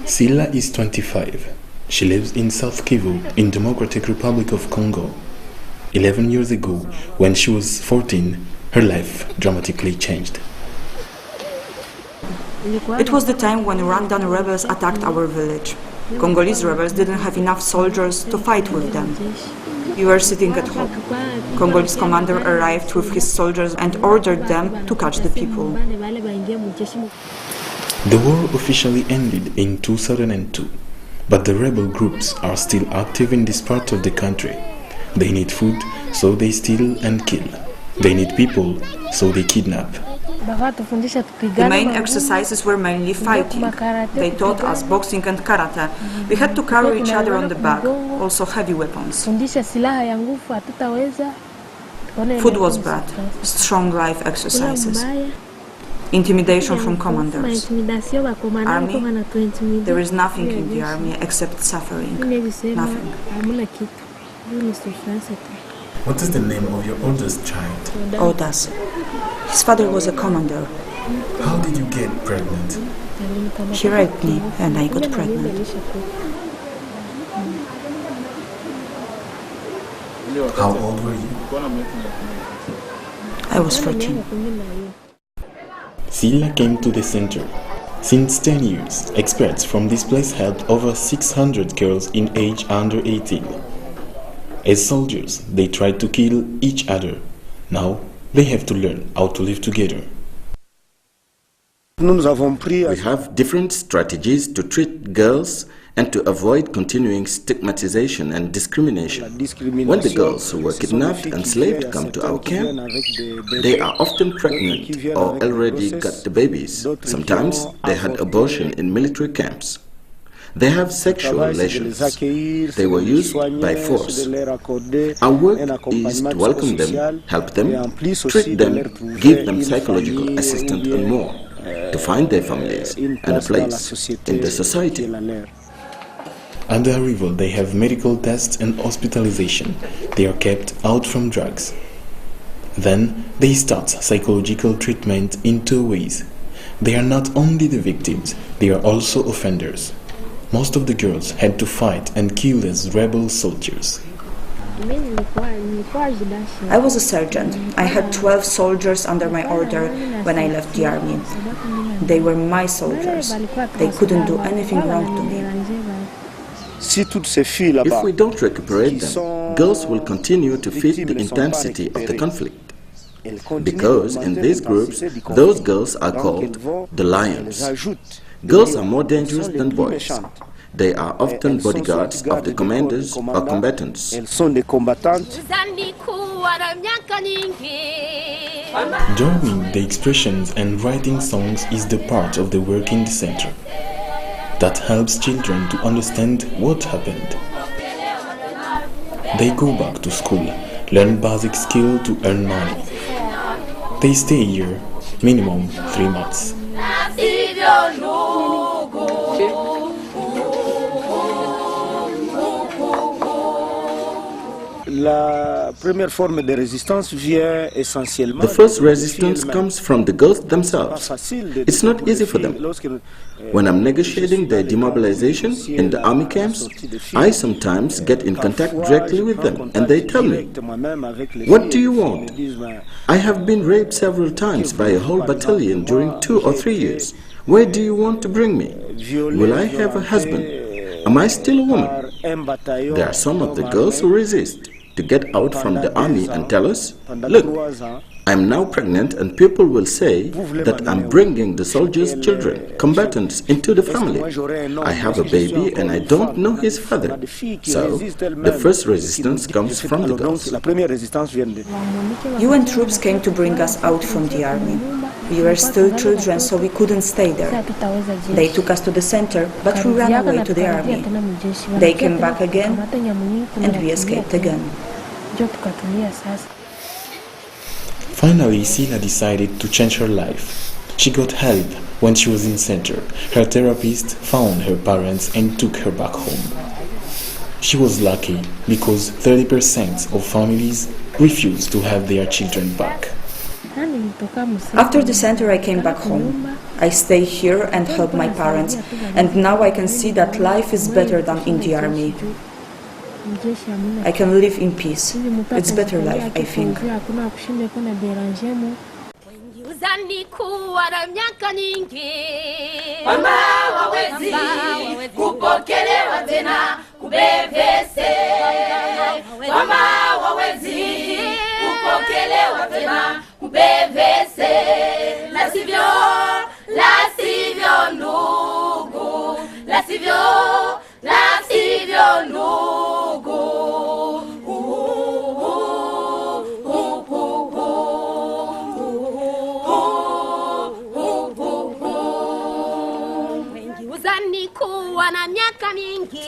Silla is 25. She lives in South Kivu, in Democratic Republic of Congo. 11 years ago, when she was 14, her life dramatically changed. It was the time when Rwandan rebels attacked our village. Congolese rebels didn't have enough soldiers to fight with them. We were sitting at home. Congolese commander arrived with his soldiers and ordered them to catch the people. The war officially ended in 2002, but the rebel groups are still active in this part of the country. They need food, so they steal and kill. They need people, so they kidnap. The main exercises were mainly fighting. They taught us boxing and karate. We had to carry each other on the back, also heavy weapons. Food was bad, strong life exercises. Intimidation from commanders. Army, there is nothing in the army except suffering. Nothing. What is the name of your oldest child? Odas. His father was a commander. How did you get pregnant? He raped me and I got pregnant. How old were you? I was 14. Silla came to the center. Since 10 years, experts from this place helped over 600 girls in age under 18. As soldiers, they tried to kill each other. Now, they have to learn how to live together. We have different strategies to treat girls and to avoid continuing stigmatization and discrimination. When the girls who were kidnapped and enslaved come to our camp, they are often pregnant or already got the babies. Sometimes they had abortion in military camps. They have sexual relations. They were used by force. Our work is to welcome them, help them, treat them, give them psychological assistance and more, to find their families and a place in the society. At the arrival, they have medical tests and hospitalization. They are kept out from drugs. Then they start psychological treatment in 2 ways. They are not only the victims, they are also offenders. Most of the girls had to fight and kill as rebel soldiers. I was a sergeant. I had 12 soldiers under my order when I left the army. They were my soldiers. They couldn't do anything wrong to me. If we don't recuperate them, girls will continue to feed the intensity of the conflict. Because in these groups, those girls are called the lions. Girls are more dangerous than boys. They are often bodyguards of the commanders or combatants. Drawing the expressions and writing songs is the part of the work in the center. That helps children to understand what happened. They go back to school, learn basic skill to earn money. They stay here, minimum 3 months. The first resistance comes from the girls themselves. It's not easy for them. When I'm negotiating their demobilization in the army camps, I sometimes get in contact directly with them and they tell me, "What do you want? I have been raped several times by a whole battalion during 2 or 3 years. Where do you want to bring me? Will I have a husband? Am I still a woman?" There are some of the girls who resist to get out from the army and tell us, "Look, I'm now pregnant and people will say that I'm bringing the soldiers' children, combatants, into the family. I have a baby and I don't know his father." So, the first resistance comes from the girls. UN troops came to bring us out from the army. We were still children, so we couldn't stay there. They took us to the center, but we ran away to the army. They came back again, and we escaped again. Finally, Silla decided to change her life. She got help when she was in center. Her therapist found her parents and took her back home. She was lucky because 30% of families refused to have their children back. After the center, I came back home. I stay here and help my parents, and now I can see that life is better than in the army. I can live in peace. It's better life, I think. Mama wawezi kupokelewa tena kubevese. Mama wawezi kupokelewa tena kubevese. La sivyo ndugu, la sivyo ndugu. Wana miaka mingi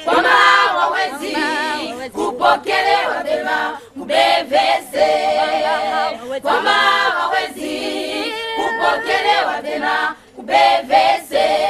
Mama wawezi kupokelewa tena kubevese. Mama wawezi kupokelewa tena kubevese.